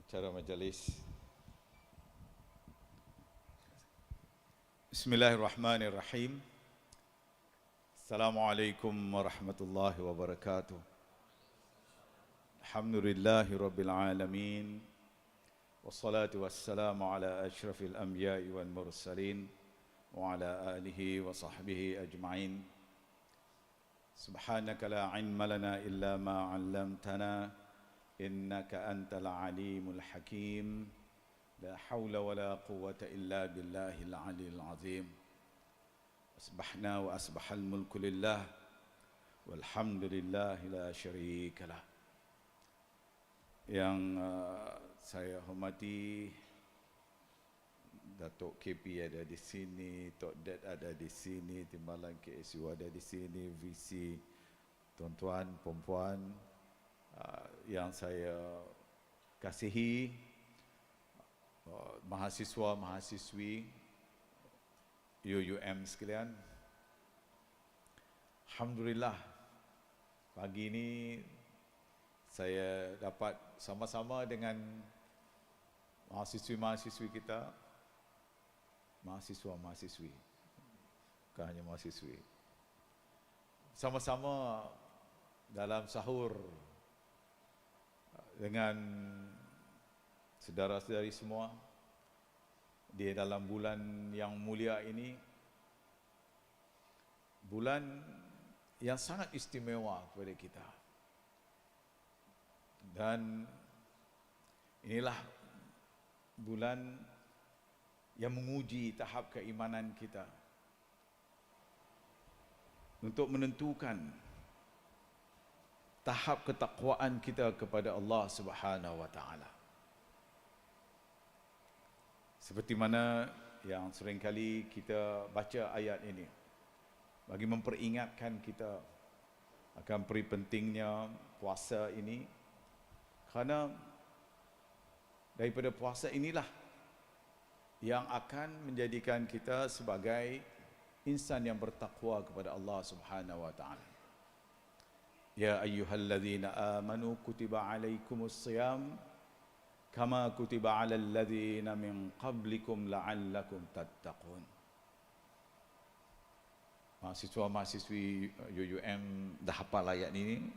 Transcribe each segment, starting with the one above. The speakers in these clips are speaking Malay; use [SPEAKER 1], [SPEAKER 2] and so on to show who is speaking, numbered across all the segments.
[SPEAKER 1] acara majlis. Bismillahirrahmanirrahim. Assalamualaikum warahmatullahi wabarakatuh. Alhamdulillahi rabbil alamin. Wassalatu wassalamu ala asyrafil anbiya'i wal mursalin wa ala alihi wa sahbihi ajma'in. Subhanaka la ilma lana illa ma 'allamtana innaka antal alimul hakim. La hawla wa la quwwata illa billahil aliyil azim. Asbahna wa asbahal mulku lillah walhamdulillahi la syarika lah. Yang saya hormati Datuk KP ada di sini, Tok Ded ada di sini, Timbalan KSU ada di sini, VC, tuan-tuan, perempuan yang saya kasihi, mahasiswa, mahasiswi UUM sekalian. Alhamdulillah, pagi ini saya dapat sama-sama dengan mahasiswi-mahasiswi kita, mahasiswa-mahasiswi, bukan hanya mahasiswi, sama-sama dalam sahur dengan saudara-saudari semua di dalam bulan yang mulia ini, bulan yang sangat istimewa kepada kita. Dan inilah bulan yang menguji tahap keimanan kita untuk menentukan tahap ketakwaan kita kepada Allah Subhanahu wa taala. Seperti mana yang seringkali kita baca ayat ini bagi memperingatkan kita akan peri pentingnya puasa ini, kerana daripada puasa inilah yang akan menjadikan kita sebagai insan yang bertakwa kepada Allah Subhanahu wa taala. Ya ayyuhalladzina amanu kutiba alaikumus shiyam kama kutiba alal ladzina min qablikum la'allakum tattaqun. Mahasiswa-mahasiswi UUM dah hafal ayat ini,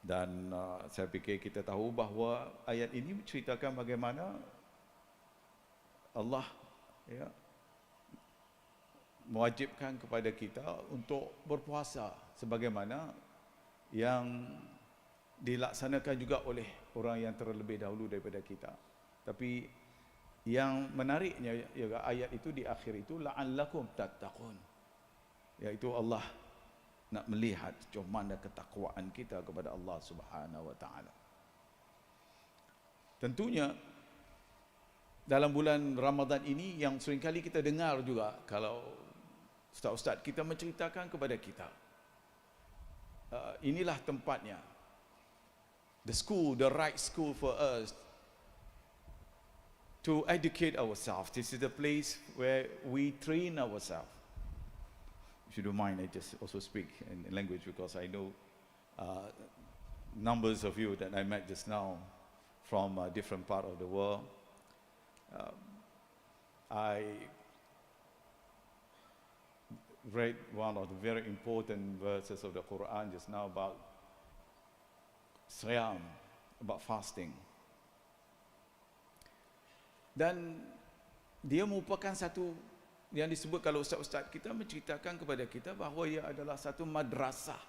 [SPEAKER 1] dan saya fikir kita tahu bahawa ayat ini menceritakan bagaimana Allah mewajibkan kepada kita untuk berpuasa sebagaimana yang dilaksanakan juga oleh orang yang terlebih dahulu daripada kita. Tapi yang menariknya ialah ayat itu di akhir itu la'allakum tattaqun, iaitu Allah nak melihat sejauh mana ketakwaan kita kepada Allah Subhanahu wa taala. Tentunya dalam bulan Ramadan ini yang seringkali kita dengar juga kalau ustaz-ustaz kita menceritakan kepada kita, inilah tempatnya, the school, the right school for us to educate ourselves. This is the place where we train ourselves. If you don't mind, I just also speak in language because I know numbers of you that I met just now from a different part of the world. I read one of the very important verses of the Quran just now about Siyam, about fasting. Dan dia merupakan satu yang disebut, kalau ustaz-ustaz kita menceritakan kepada kita bahawa ia adalah satu madrasah.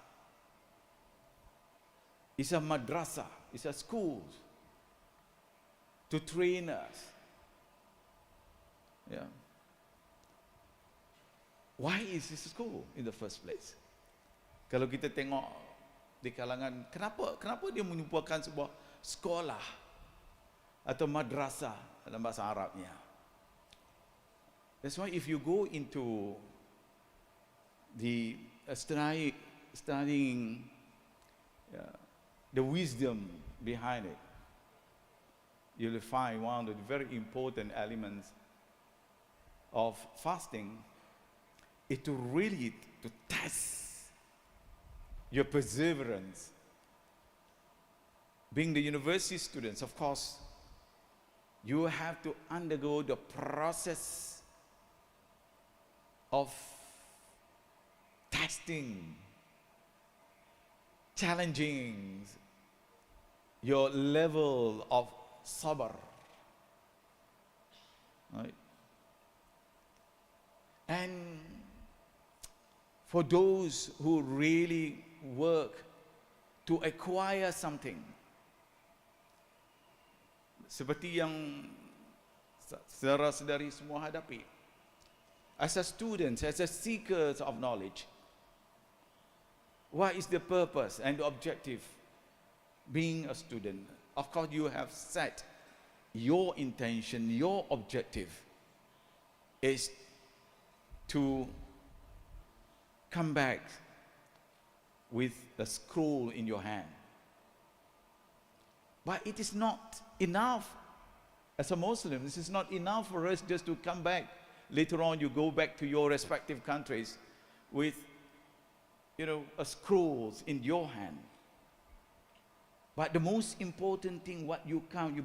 [SPEAKER 1] It's a madrasah, it's a school to train us. Yeah. Why is this school in the first place? Kalau kita tengok di kalangan, kenapa dia merupakan sebuah sekolah atau madrasah dalam bahasa Arabnya? That's why if you go into the studying the wisdom behind it, you'll find one of the very important elements of fasting is to really to test your perseverance being the university students, of course, you have to undergo the process of testing, challenging your level of sabr, right? And for those who really work to acquire something, seperti yang saudara-saudari semua hadapi, as a student, as a seekers of knowledge, what is the purpose and the objective being a student? Of course, you have set your intention, your objective is to come back with a scroll in your hand. But it is not enough. As a Muslim, this is not enough for us just to come back. Later on, you go back to your respective countries with, a scrolls in your hand. But the most important thing, what you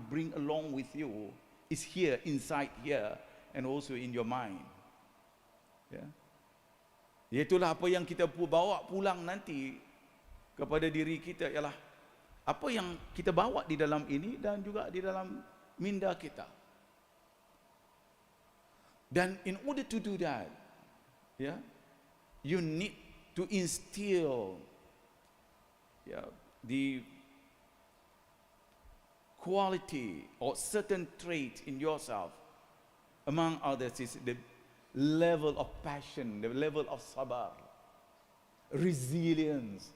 [SPEAKER 1] bring along with you, is here, inside here, and also in your mind. Ya. Itulah apa yang kita bawa pulang nanti kepada diri kita, ialah apa yang kita bawa di dalam ini dan juga di dalam minda kita. Dan in order to do that, you need to instill the quality or certain trait in yourself. Among others is the level of passion, the level of sabar, resilience,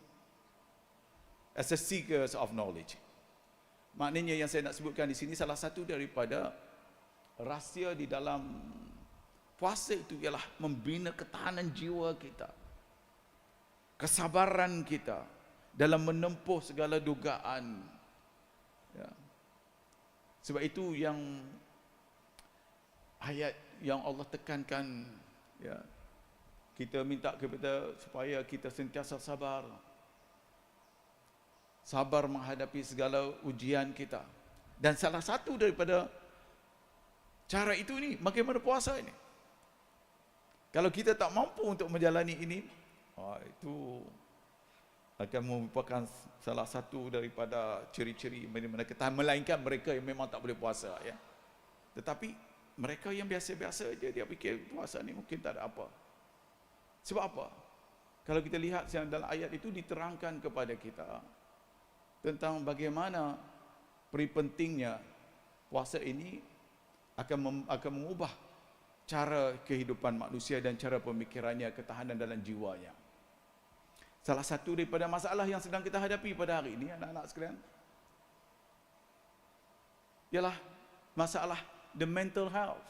[SPEAKER 1] as a seekers of knowledge. Maknanya yang saya nak sebutkan di sini, salah satu daripada rahsia di dalam puasa itu ialah membina ketahanan jiwa kita, kesabaran kita dalam menempuh segala dugaan. Ya. Sebab itu yang ayat yang Allah tekankan, kita minta kepada supaya kita sentiasa sabar menghadapi segala ujian kita. Dan salah satu daripada cara itu ni, bagaimana puasa ini. Kalau kita tak mampu untuk menjalani ini, itu akan merupakan salah satu daripada ciri-ciri mana-mana ketahanan, melainkan mereka yang memang tak boleh puasa, ya. Tetapi mereka yang biasa-biasa je, dia fikir puasa ni mungkin tak ada apa. Sebab apa? Kalau kita lihat dalam ayat itu diterangkan kepada kita tentang bagaimana peri pentingnya puasa ini akan mengubah cara kehidupan manusia dan cara pemikirannya, ketahanan dalam jiwanya. Salah satu daripada masalah yang sedang kita hadapi pada hari ini, anak-anak sekalian, ialah masalah the mental health.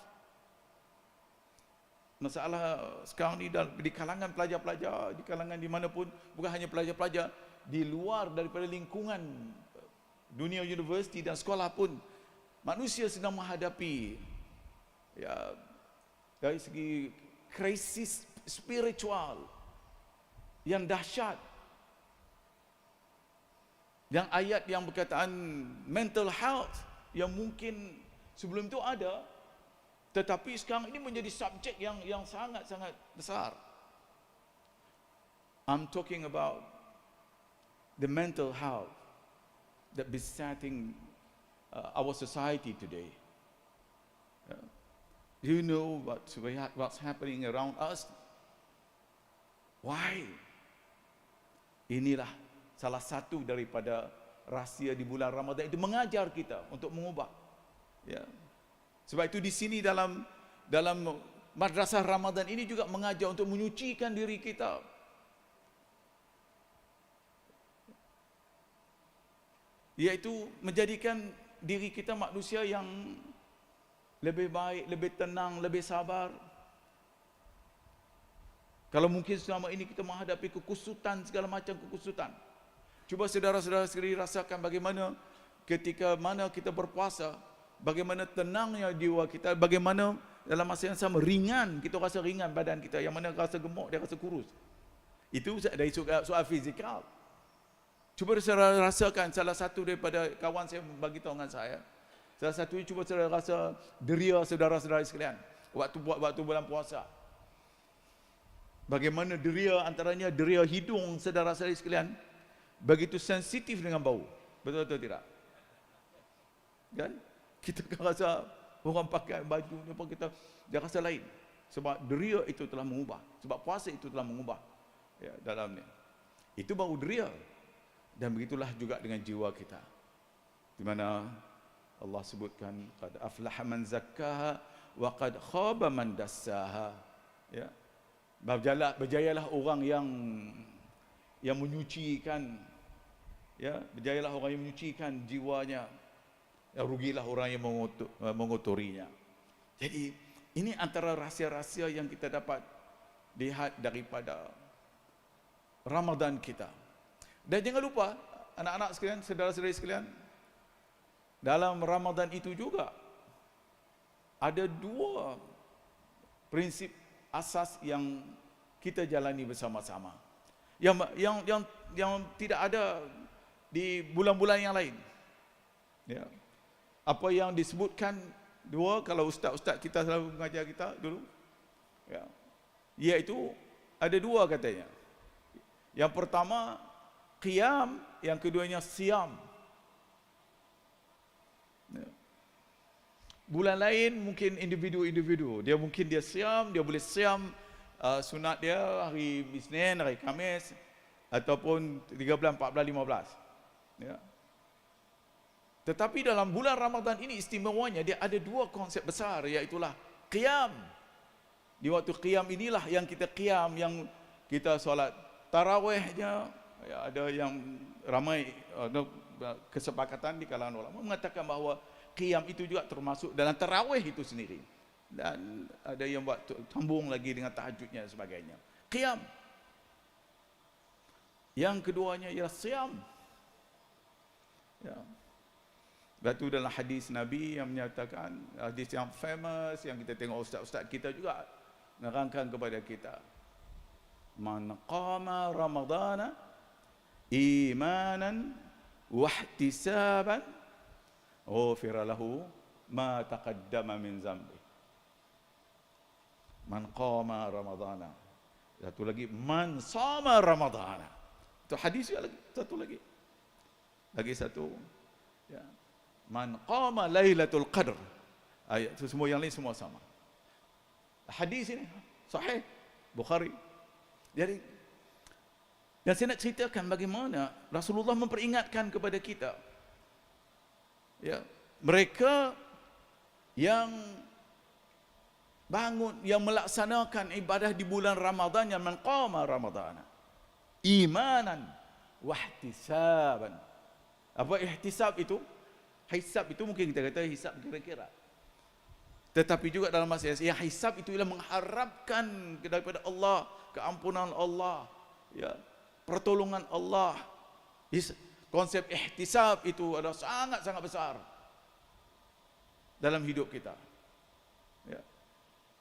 [SPEAKER 1] Masalah sekarang ni di kalangan pelajar-pelajar, di kalangan di mana pun, bukan hanya pelajar-pelajar, di luar daripada lingkungan dunia universiti dan sekolah pun, manusia sedang menghadapi dari segi krisis spiritual yang dahsyat. Yang ayat yang berkataan mental health yang mungkin sebelum itu ada, tetapi sekarang ini menjadi subjek yang sangat-sangat besar. I'm talking about the mental health that besetting our society today. Do you know what's happening around us? Why? Inilah salah satu daripada rahsia di bulan Ramadan itu, mengajar kita untuk mengubah. Ya. Sebab itu di sini dalam madrasah Ramadan ini juga mengajar untuk menyucikan diri kita. Iaitu menjadikan diri kita manusia yang lebih baik, lebih tenang, lebih sabar. Kalau mungkin selama ini kita menghadapi kekusutan, segala macam kekusutan, cuba saudara-saudara sekalian rasakan bagaimana ketika mana kita berpuasa, bagaimana tenangnya jiwa kita, bagaimana dalam masa yang sama ringan, kita rasa ringan badan kita, yang mana rasa gemuk, dia rasa kurus. Itu dari soal fizikal. Cuba saudara rasakan, salah satu daripada kawan saya bagi tahu dengan saya. Salah satunya cuba saudara rasa deria saudara-saudara sekalian waktu bulan puasa. Bagaimana deria, antaranya deria hidung saudara-saudara sekalian begitu sensitif dengan bau. Betul atau tidak? Kan? Kita akan rasa orang pakai baju apa kita dia rasa lain. Sebab deria itu telah mengubah. Sebab puasa itu telah mengubah. Ya, dalam ni. Itu baru deria. Dan begitulah juga dengan jiwa kita. Di mana Allah sebutkan qad aflaha man zakkaha wa qad khaba man dassaha. Ya. Berjayalah orang yang menyucikan, ya, berjayalah orang yang menyucikan jiwanya. Ya, rugilah orang yang mengotorinya. Jadi ini antara rahsia-rahsia yang kita dapat lihat daripada Ramadan kita. Dan jangan lupa anak-anak sekalian, saudara-saudari sekalian, dalam Ramadan itu juga ada dua prinsip asas yang kita jalani bersama-sama. Yang tidak ada di bulan-bulan yang lain. Ya. Apa yang disebutkan dua, kalau ustaz-ustaz kita selalu mengajar kita dulu, ya, iaitu ada dua katanya. Yang pertama qiyam, yang keduanya siam. Ya. Bulan lain mungkin individu-individu, dia siam, dia boleh siam sunat dia hari Isnin, hari Khamis ataupun 13, 14, 15. Ya. Tetapi dalam bulan Ramadan ini istimewanya dia ada dua konsep besar, iaitulah qiyam. Di waktu qiyam inilah yang kita qiyam, yang kita solat tarawihnya. Ya, ada yang ramai kesepakatan di kalangan ulama mengatakan bahawa qiyam itu juga termasuk dalam tarawih itu sendiri. Dan ada yang buat sambung lagi dengan tahajudnya dan sebagainya. Qiyam. Yang keduanya ialah siam. Ya. Batu dalam hadis Nabi yang menyatakan, hadis yang famous yang kita tengok ustaz-ustaz kita juga nerangkan kepada kita. Man qama ramadana imanan wa ihtisaban ghufira lahu ma taqaddama min zambi. Man qama ramadana. Satu lagi man sama ramadana. Itu hadis juga lagi, satu lagi. Lagi satu, ya. Man qama lailatul qadr. Ayat itu semua yang lain semua sama. Hadis ini sahih Bukhari. Jadi dan saya nak ceritakan bagaimana Rasulullah memperingatkan kepada kita. Ya, mereka yang bangun, yang melaksanakan ibadah di bulan Ramadan, yang man qama ramadana imanan wa ihtisaban. Apa ihtisab itu? Hisab itu mungkin kita kata hisab kira-kira. Tetapi juga dalam masa yang hisab itu ialah mengharapkan daripada Allah keampunan Allah, ya, pertolongan Allah. Konsep ihtisab itu adalah sangat-sangat besar dalam hidup kita. Ya.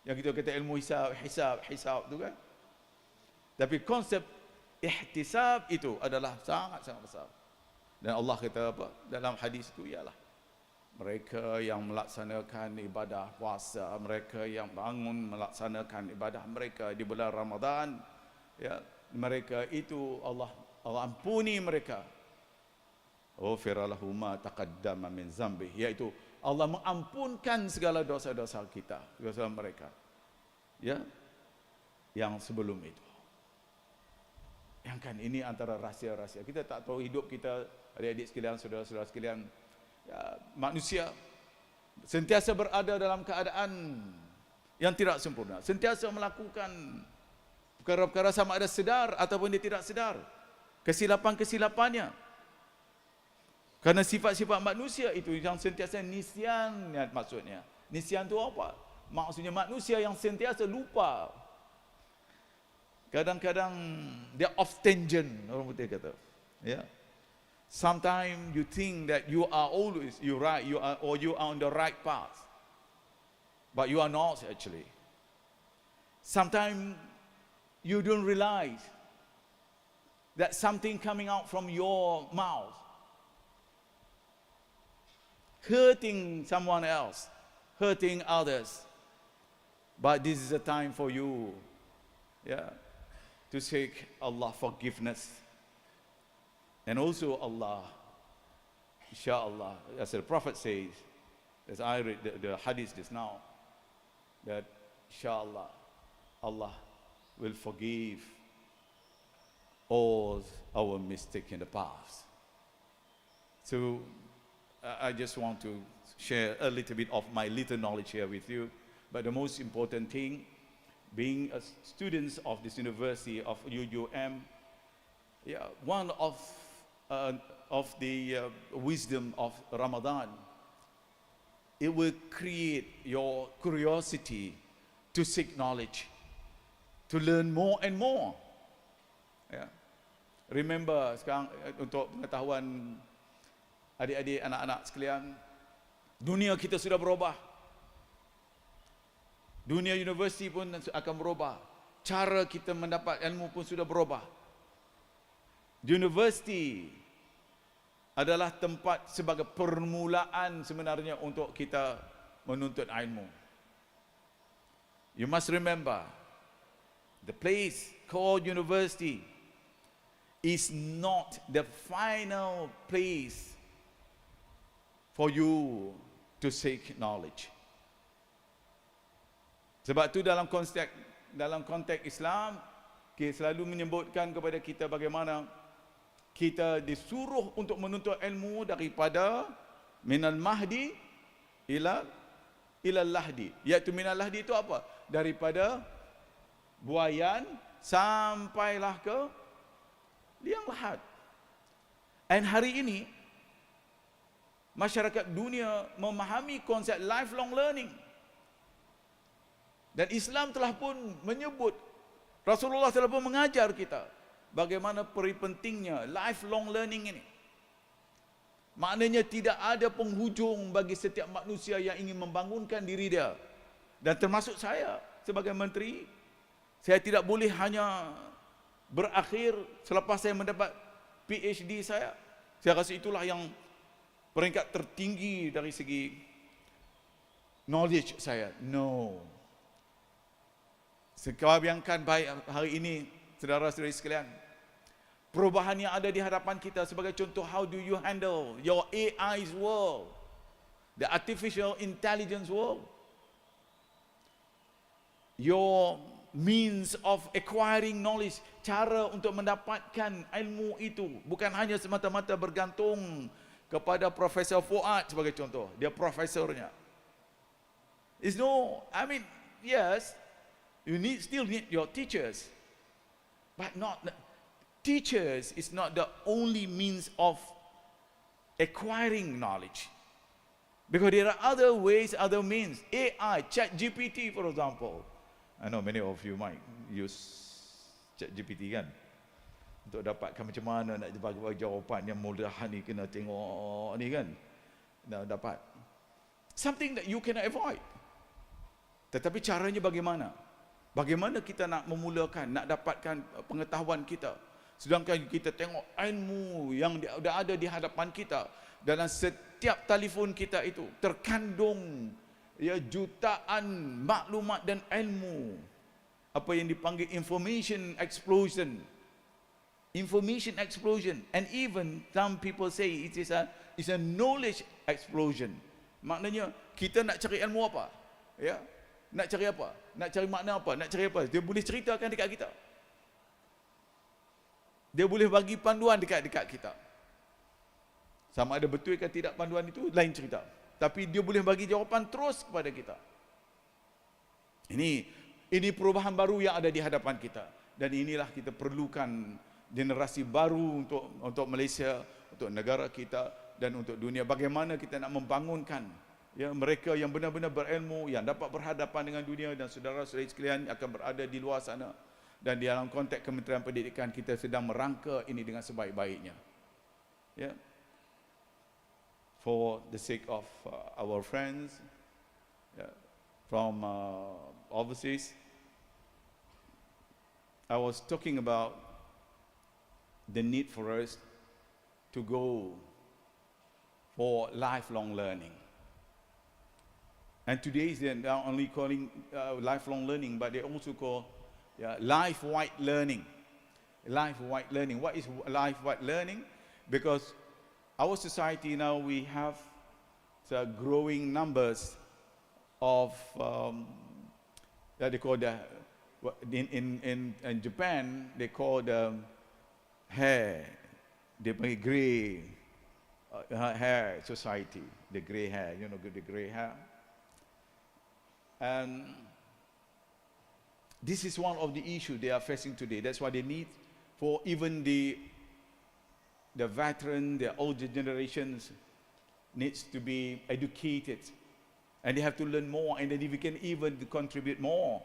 [SPEAKER 1] Yang kita kata ilmu hisab itu kan. Tapi konsep ihtisab itu adalah sangat-sangat besar. Dan Allah kata apa dalam hadis itu ialah mereka yang melaksanakan ibadah puasa, mereka yang bangun melaksanakan ibadah mereka di bulan Ramadan, ya, mereka itu Allah ampuni mereka. Ghufira lahu ma taqaddama min zambi, iaitu Allah mengampunkan segala dosa-dosa kita, dosa mereka, ya, yang sebelum itu. Yang kan ini antara rahsia-rahsia. Kita tak tahu hidup kita, adik-adik sekalian, saudara-saudara sekalian, ya, manusia sentiasa berada dalam keadaan yang tidak sempurna, sentiasa melakukan perkara-perkara sama ada sedar ataupun dia tidak sedar, kesilapan-kesilapannya. Karena sifat-sifat manusia itu yang sentiasa nisyan, maksudnya. Nisyan itu apa? Maksudnya manusia yang sentiasa lupa. Kadang-kadang dia off tangent, orang putih kata. Ya. Sometimes you think that you are always right, you are on the right path, but you are not actually. Sometimes you don't realize That something coming out from your mouth, hurting someone else, hurting others. But this is a time for you, to seek Allah forgiveness. And also Allah, inshallah, as the Prophet says, as I read the hadith just now, that inshallah, Allah will forgive all our mistakes in the past. So I just want to share a little bit of my little knowledge here with you. But the most important thing, being a students of this university of UUM, one of the wisdom of Ramadan, it will create your curiosity to seek knowledge, to learn more and more. Remember sekarang untuk pengetahuan adik-adik, anak-anak sekalian, dunia kita sudah berubah. Dunia universiti pun akan berubah. Cara kita mendapat ilmu pun sudah berubah. Universiti adalah tempat sebagai permulaan sebenarnya untuk kita menuntut ilmu. You must remember, the place called university is not the final place for you to seek knowledge. Sebab tu dalam konteks Islam, kita selalu menyebutkan kepada kita bagaimana kita disuruh untuk menuntut ilmu daripada minal mahdi ila lahdi. Iaitu minal lahdi itu apa? Daripada buayan sampailah ke liang lahat. Dan hari ini masyarakat dunia memahami konsep lifelong learning. Dan Islam telah pun menyebut, Rasulullah telah pun mengajar kita bagaimana pentingnya lifelong learning ini. Maknanya tidak ada penghujung bagi setiap manusia yang ingin membangunkan diri dia. Dan termasuk saya sebagai menteri, saya tidak boleh hanya berakhir selepas saya mendapat PhD saya. Saya rasa itulah yang peringkat tertinggi dari segi knowledge saya. No. Sekarang bayangkan baik hari ini, saudara-saudari sekalian, perubahan yang ada di hadapan kita sebagai contoh, how do you handle your AI's world, the artificial intelligence world, your means of acquiring knowledge, cara untuk mendapatkan ilmu itu bukan hanya semata-mata bergantung kepada Profesor Fuad sebagai contoh, dia profesornya. It's no, I mean, yes, you still need your teachers, but teachers is not the only means of acquiring knowledge. Because there are other ways, other means. AI, ChatGPT for example. I know many of you might use ChatGPT kan, untuk dapatkan macam mana nak bagi jawapan yang mudah ni, kena tengok ni kan, nak dapat something that you cannot avoid. Tetapi caranya bagaimana? Bagaimana kita nak memulakan, nak dapatkan pengetahuan kita, sedangkan kita tengok ilmu yang dah ada di hadapan kita. Dalam setiap telefon kita itu terkandung jutaan maklumat dan ilmu, apa yang dipanggil information explosion, and even some people say it is a knowledge explosion. Maknanya kita nak cari ilmu apa, nak cari apa, nak cari makna apa, nak cari apa, dia boleh ceritakan dekat kita, dia boleh bagi panduan dekat kita. Sama ada betul ke tidak panduan itu lain cerita, tapi dia boleh bagi jawapan terus kepada kita. Ini perubahan baru yang ada di hadapan kita, dan inilah kita perlukan generasi baru untuk Malaysia, untuk negara kita dan untuk dunia. Bagaimana kita nak membangunkan mereka yang benar-benar berilmu, yang dapat berhadapan dengan dunia, dan saudara-saudari sekalian akan berada di luar sana. Dan di dalam konteks Kementerian Pendidikan, kita sedang merangka ini dengan sebaik-baiknya. For the sake of our friends from overseas, I was talking about the need for us to go for lifelong learning. And today they're not only calling lifelong learning, but they also call life-wide learning. Life-wide learning. What is life-wide learning? Because our society now, we have growing numbers of that they call in Japan they call the hair, the gray hair society, the gray hair, you know, the gray hair. And this is one of the issues they are facing today. That's why they need for even the veteran, the older generations needs to be educated, and they have to learn more, and then they can even contribute more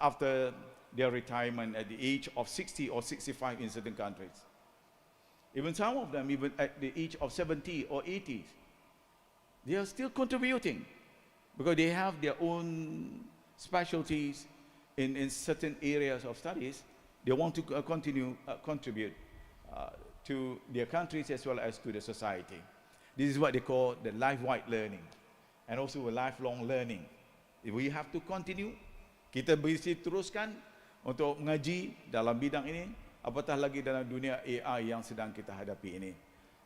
[SPEAKER 1] after their retirement at the age of 60 or 65 in certain countries. Even some of them, even at the age of 70 or 80, they are still contributing because they have their own specialties in certain areas of studies. They want to contribute to their countries as well as to the society. This is what they call the life-wide learning and also a lifelong learning. We have to continue. Kita mesti teruskan untuk mengaji dalam bidang ini, apatah lagi dalam dunia AI yang sedang kita hadapi ini.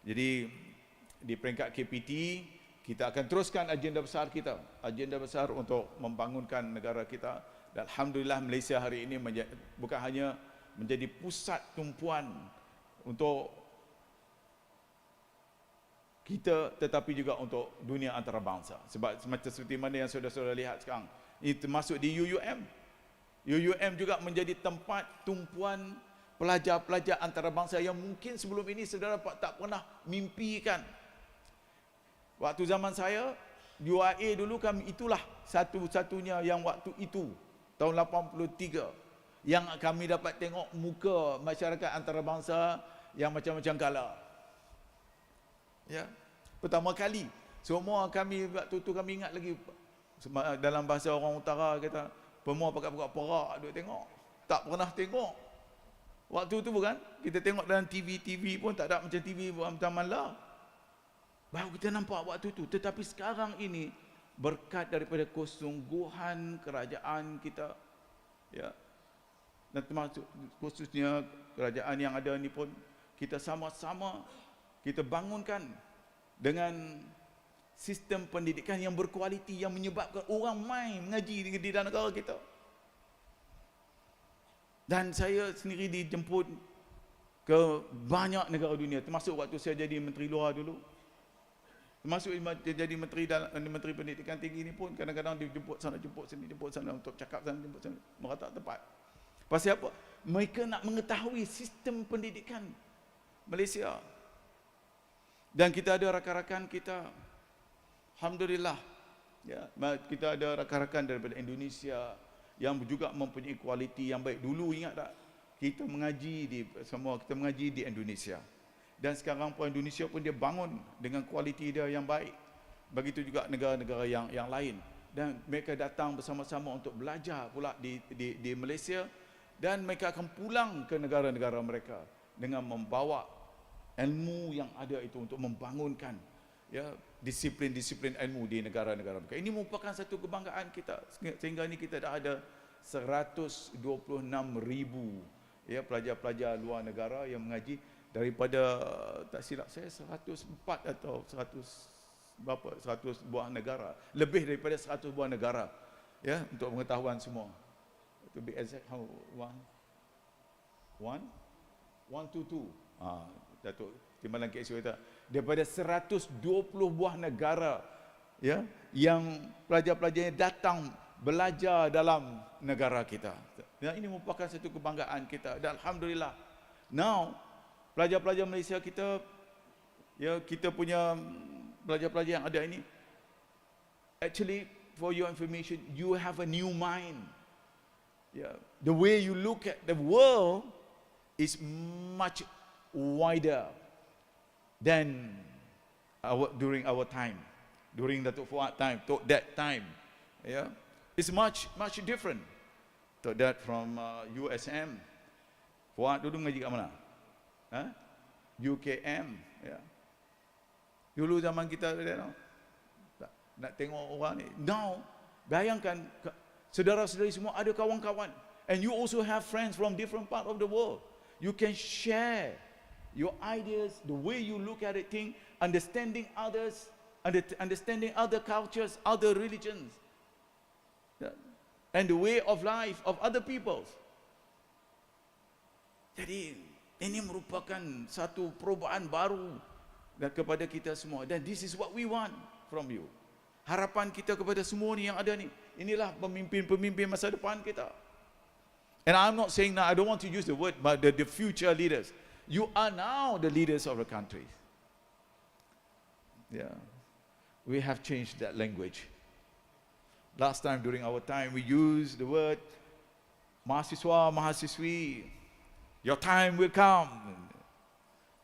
[SPEAKER 1] Jadi di peringkat KPT kita akan teruskan agenda besar kita, agenda besar untuk membangunkan negara kita. Dan alhamdulillah Malaysia hari ini bukan hanya menjadi pusat tumpuan untuk kita, tetapi juga untuk dunia antarabangsa. Sebab semacam seperti mana yang saudara-saudara lihat sekarang, ini termasuk di UUM. UUM juga menjadi tempat tumpuan pelajar-pelajar antarabangsa yang mungkin sebelum ini saudara tak pernah mimpikan. Waktu zaman saya, UIA dulu kami itulah satu-satunya yang waktu itu, tahun 83, yang kami dapat tengok muka masyarakat antarabangsa yang macam-macam color. Ya, pertama kali semua kami waktu tu kami ingat lagi dalam bahasa orang utara kata semua pakai perak duk tengok. Tak pernah tengok. Waktu tu bukan kita tengok dalam TV pun tak ada macam TV macam malam. Baru kita nampak waktu tu. Tetapi sekarang ini berkat daripada kesungguhan kerajaan kita, ya, dan termasuk khususnya kerajaan yang ada ni pun, kita sama-sama kita bangunkan dengan sistem pendidikan yang berkualiti yang menyebabkan orang mai mengaji di dalam negara kita. Dan saya sendiri dijemput ke banyak negara dunia, termasuk waktu saya jadi menteri luar dulu. Termasuk jadi menteri pendidikan tinggi ni pun kadang-kadang dijemput sana, jemput sini, jemput sana untuk cakap sana, jemput sana, merata tempat. Pasal apa? Mereka nak mengetahui sistem pendidikan Malaysia. Dan kita ada rakan-rakan kita, alhamdulillah, ya, kita ada rakan-rakan daripada Indonesia yang juga mempunyai kualiti yang baik. Dulu ingat tak, kita mengaji di Indonesia. Dan sekarang pun Indonesia pun dia bangun dengan kualiti dia yang baik. Begitu juga negara-negara yang lain. Dan mereka datang bersama-sama untuk belajar pula di Malaysia, dan mereka akan pulang ke negara-negara mereka dengan membawa ilmu yang ada itu untuk membangunkan, ya, disiplin-disiplin ilmu di negara-negara mereka. Ini merupakan satu kebanggaan kita. Sehingga ini kita dah ada 126,000 ya pelajar-pelajar luar negara yang mengaji daripada, tak silap saya, 104 atau 100 buah negara, lebih daripada 100 buah negara, ya, untuk pengetahuan semua. To be exact, how 122 Datuk Timbalan KSU kata daripada 120 buah negara, ya, yang pelajar-pelajarnya datang belajar dalam negara kita. Dan ini merupakan satu kebanggaan kita. Dan alhamdulillah, now pelajar-pelajar Malaysia kita, ya, kita punya pelajar-pelajar yang ada ini, actually, for your information, you have a new mind. Yeah. The way you look at the world is much wider than during our time, during Datuk Fuad time, to that time. Yeah, it's much different to that from USM. Fuad dulu ngaji kat mana? Ha? UKM. Ya. Dulu zaman kita nak tengok orang ni. Now, bayangkan saudara-saudari semua ada kawan-kawan. And you also have friends from different part of the world. You can share your ideas, the way you look at it, understanding others, understanding other cultures, other religions, and the way of life of other peoples. Jadi ini merupakan satu perubatan baru kepada kita semua. Dan this is what we want from you. Harapan kita kepada semua ni yang ada ni, inilah pemimpin-pemimpin masa depan kita. And I'm not saying that, I don't want to use the word, but the future leaders. You are now the leaders of the country. Yeah. We have changed that language. Last time, during our time, we used the word mahasiswa, mahasiswi. Your time will come.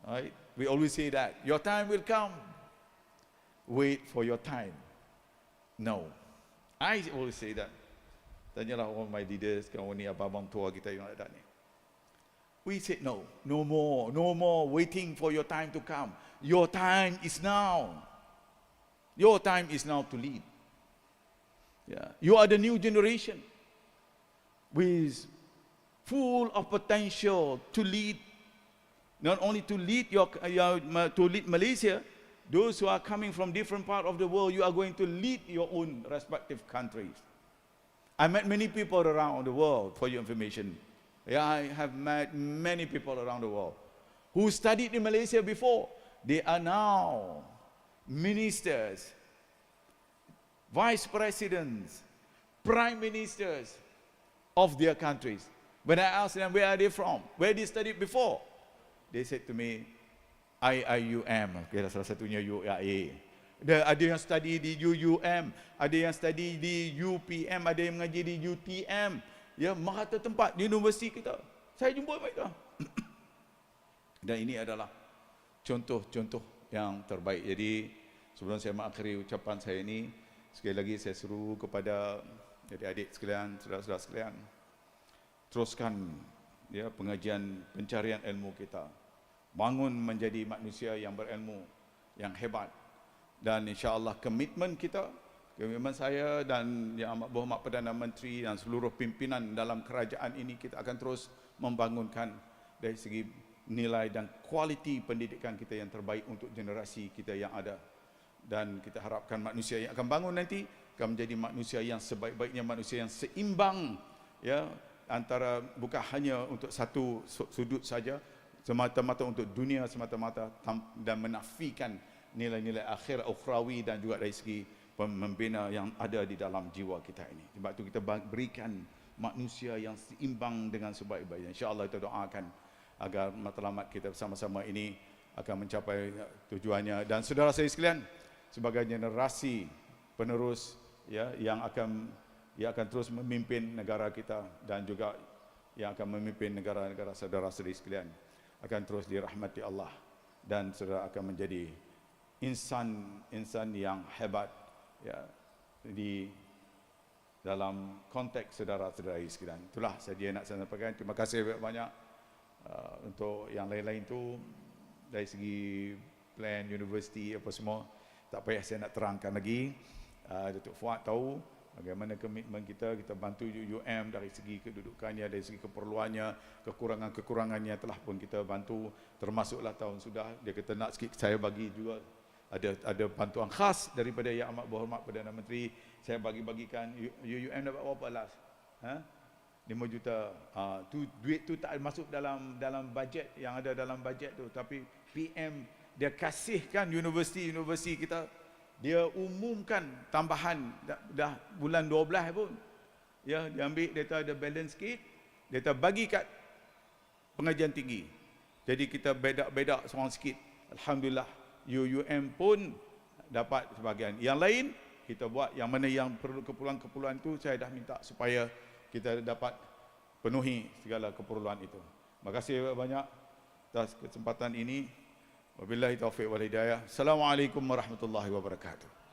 [SPEAKER 1] Right? We always say that. Your time will come. Wait for your time. No. I always say that. Tanyalah all my leaders, kawan ni abang-abang tua kita yang ada ni. We said no more waiting for your time to come. Your time is now. Your time is now to lead. Yeah. You are the new generation with full of potential to lead, not only to lead to lead Malaysia. Those who are coming from different part of the world, you are going to lead your own respective countries. I met many people around the world, for your information. Yeah, I have met many people around the world who studied in Malaysia before. They are now ministers, vice presidents, prime ministers of their countries. When I asked them, where are they from? Where they studied before? They said to me, IIUM. Okay, salah satunya UIA. Ada yang study di UUM, ada yang study di UPM, ada yang mengaji di UTM. Ya, merata tempat di universiti kita. Saya jumpa mereka. Dan ini adalah contoh-contoh yang terbaik. Jadi, sebelum saya mengakhiri ucapan saya ini, sekali lagi saya seru kepada adik-adik sekalian, saudara-saudara sekalian, teruskan ya pengajian pencarian ilmu kita. Bangun menjadi manusia yang berilmu, yang hebat. Dan insya-Allah komitmen kita, komitmen saya dan Yang Amat Berhormat Perdana Menteri dan seluruh pimpinan dalam kerajaan ini, kita akan terus membangunkan dari segi nilai dan kualiti pendidikan kita yang terbaik untuk generasi kita yang ada. Dan kita harapkan manusia yang akan bangun nanti akan menjadi manusia yang sebaik-baiknya, manusia yang seimbang, ya, antara bukan hanya untuk satu sudut saja, semata-mata untuk dunia semata-mata, dan menafikan nilai-nilai akhir ukhrawi dan juga dari segi membina yang ada di dalam jiwa kita ini. Sebab itu kita berikan manusia yang seimbang dengan sebaik-baiknya. InsyaAllah kita doakan agar matlamat kita bersama-sama ini akan mencapai tujuannya. Dan saudara saya sekalian, sebagai generasi penerus ya yang akan terus memimpin negara kita dan juga yang akan memimpin negara-negara saudara-saudari sekalian, akan terus dirahmati Allah dan saudara akan menjadi insan yang hebat ya di dalam konteks saudara-saudari sekalian. Itulah saja nak saya sampaikan. Terima kasih banyak untuk yang lain-lain tu dari segi plan universiti apa semua. Tak payah saya nak terangkan lagi. Datuk Fuad tahu bagaimana komitmen kita bantu UUM dari segi kedudukannya, dari segi keperluannya, kekurangan-kekurangannya telah pun kita bantu. Termasuklah tahun sudah dia kata nak sikit saya bagi juga ada bantuan khas daripada Yang Amat Berhormat Perdana Menteri. Saya bagi-bagikan. UUM dapat berapa last? 5 juta. Duit tu tak masuk dalam bajet yang ada dalam bajet tu, tapi PM dia kasihkan universiti kita. Dia umumkan tambahan dah bulan 12 pun. Ya, dia ambil data ada balance sikit, data bagi kat pengajian tinggi. Jadi kita bedak-bedak seorang sikit. Alhamdulillah, UUM pun dapat sebahagian. Yang lain kita buat, yang mana yang perlu keperluan-keperluan itu saya dah minta supaya kita dapat penuhi segala keperluan itu. Terima kasih banyak atas kesempatan ini. Wabillahi taufiq wal hidayah. Assalamualaikum warahmatullahi wabarakatuh.